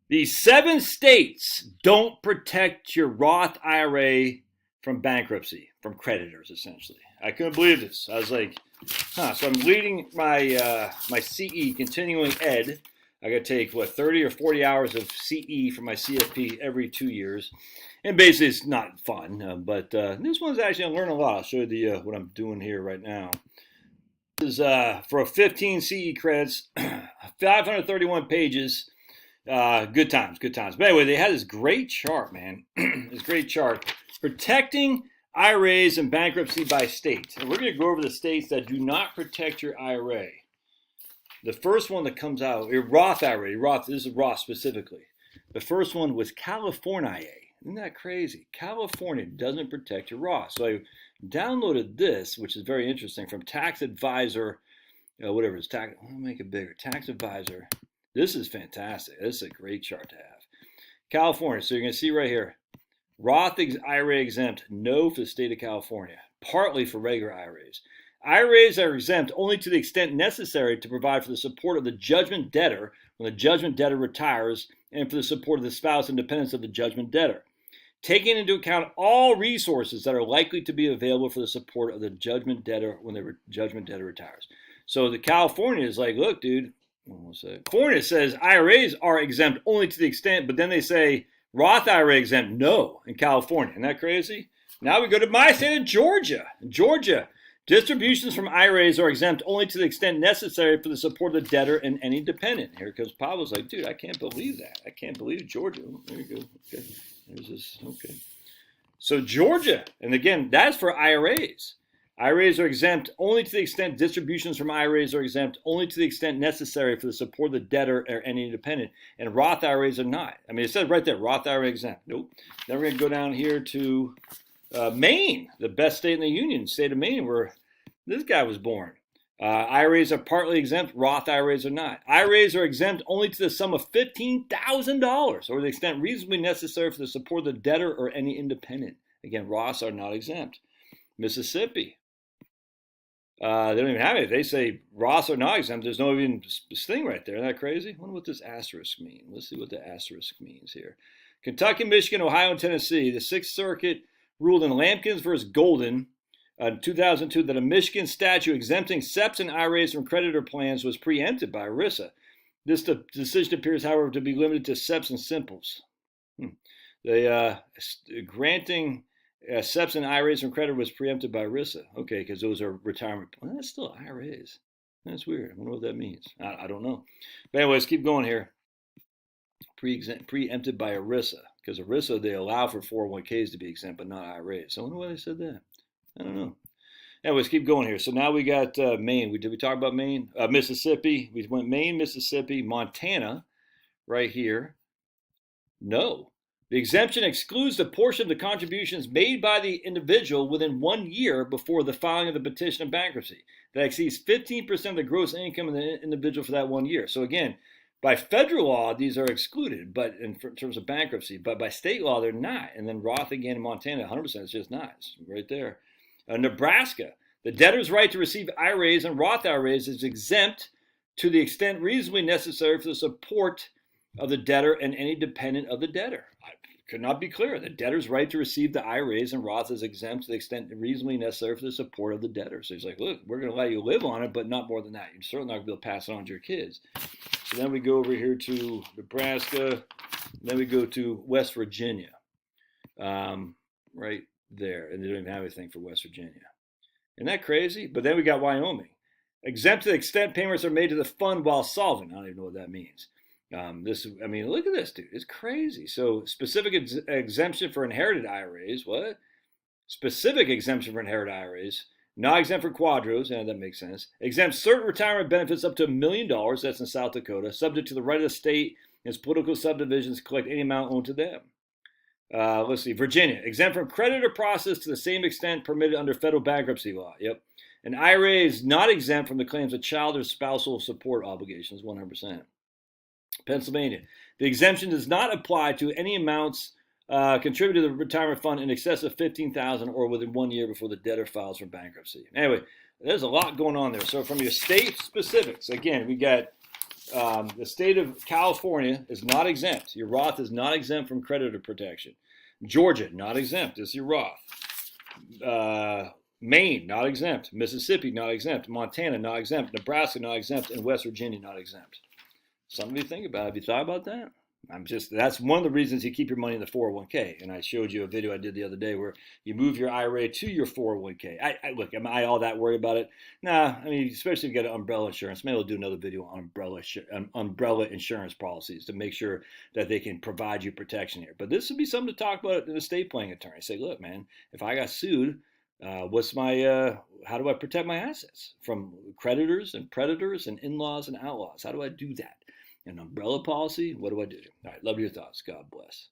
These 7 states don't protect your Roth IRA from bankruptcy, from creditors, essentially. I couldn't believe this. I was like, huh. So I'm leading my my CE, continuing ed. I got to take, 30 or 40 hours of CE for my CFP every 2 years. And basically, it's not fun, but this one's actually, I learned a lot. I'll show you what I'm doing here right now. This is for 15 CE credits, 531 pages. Good times, good times. But anyway, they had this great chart, man. This great chart. Protecting IRAs and bankruptcy by state. And we're going to go over the states that do not protect your IRA. The first one that comes out, your Roth IRA, Roth, this is Roth specifically. The first one was California. Isn't that crazy? California doesn't protect your Roth. So I downloaded this, which is very interesting, from Tax Advisor, whatever it's tax. I'll make it bigger. Tax Advisor. This is fantastic. This is a great chart to have. California. So you're going to see right here, Roth IRA exempt, no for the state of California, partly for regular IRAs. IRAs are exempt only to the extent necessary to provide for the support of the judgment debtor when the judgment debtor retires and for the support of the spouse and dependents of the judgment debtor, taking into account all resources that are likely to be available for the support of the judgment debtor when the judgment debtor retires. So the California is like, look, dude, California says IRAs are exempt only to the extent, but then they say Roth IRA exempt, no, in California. Isn't that crazy? Now we go to my state of Georgia. Georgia, distributions from IRAs are exempt only to the extent necessary for the support of the debtor and any dependent. Here comes Pablo's like, dude, I can't believe that. I can't believe Georgia. There you go. Okay. There's this. Okay. So Georgia, and again, that's for IRAs. IRAs are exempt only to the extent distributions from IRAs are exempt only to the extent necessary for the support of the debtor or any dependent. And Roth IRAs are not. I mean, it says right there, Roth IRA exempt. Nope. Then we're going to go down here to Maine, the best state in the union, state of Maine, where this guy was born. IRAs are partly exempt. Roth IRAs are not. IRAs are exempt only to the sum of $15,000 or the extent reasonably necessary for the support of the debtor or any independent. Again, Roths are not exempt. Mississippi. They don't even have it. They say Roths are not exempt. There's no even thing right there. Isn't that crazy? I wonder what this asterisk means. Let's see what the asterisk means here. Kentucky, Michigan, Ohio, and Tennessee. The Sixth Circuit ruled in Lampkins versus Golden in 2002 that a Michigan statute exempting SEPs and IRAs from creditor plans was preempted by ERISA. This decision appears, however, to be limited to SEPs and simples. Granting SEPs and IRAs from creditor was preempted by ERISA. Okay, because those are retirement. Well, that's still IRAs. That's weird. I wonder what that means. I don't know. But anyways, keep going here. Preempted by ERISA. Because ERISA, they allow for 401ks to be exempt, but not IRAs. So I wonder why they said that. I don't know. Anyways, keep going here. So now we got Maine. Did we talk about Maine? Mississippi. We went Maine, Mississippi, Montana, right here. No. The exemption excludes the portion of the contributions made by the individual within 1 year before the filing of the petition of bankruptcy that exceeds 15% of the gross income of the individual for that 1 year. So again, by federal law, these are excluded, but in terms of bankruptcy. But by state law, they're not. And then Roth again in Montana, 100% is just not. It's right there. Nebraska, the debtor's right to receive IRAs and Roth IRAs is exempt to the extent reasonably necessary for the support of the debtor and any dependent of the debtor. I could not be clearer. The debtor's right to receive the IRAs and Roth is exempt to the extent reasonably necessary for the support of the debtor. So he's like, look, we're going to let you live on it, but not more than that. You're certainly not going to be able to pass it on to your kids. So then we go over here to Nebraska. Then we go to West Virginia. Right there, and they don't even have anything for West Virginia. Isn't that crazy? But then we got Wyoming. Exempt to the extent payments are made to the fund while solvent. I don't even know what that means. Look at this, dude. It's crazy. So specific exemption for inherited IRAs. What? Specific exemption for inherited IRAs. Not exempt for quadros. Yeah, that makes sense. Exempt certain retirement benefits up to $1 million. That's in South Dakota. Subject to the right of the state and its political subdivisions to collect any amount owed to them. Let's see. Virginia, exempt from creditor process to the same extent permitted under federal bankruptcy law. Yep. An IRA is not exempt from the claims of child or spousal support obligations, 100%. Pennsylvania, the exemption does not apply to any amounts contributed to the retirement fund in excess of $15,000 or within 1 year before the debtor files for bankruptcy. Anyway, there's a lot going on there. So from your state specifics, again, we got The state of California is not exempt. Your Roth is not exempt from creditor protection. Georgia, not exempt. This is your Roth. Maine, not exempt. Mississippi, not exempt. Montana, not exempt. Nebraska, not exempt. And West Virginia, not exempt. Something to think about. Have you thought about that? That's one of the reasons you keep your money in the 401k. And I showed you a video I did the other day where you move your IRA to your 401k. Look, am I all that worried about it? Nah, I mean, especially if you get an umbrella insurance. Maybe we'll do another video on umbrella insurance policies to make sure that they can provide you protection here. But this would be something to talk about in an estate planning attorney. Say, look, man, if I got sued, how do I protect my assets from creditors and predators and in-laws and outlaws? How do I do that? An umbrella policy? What do I do? All right, love your thoughts. God bless.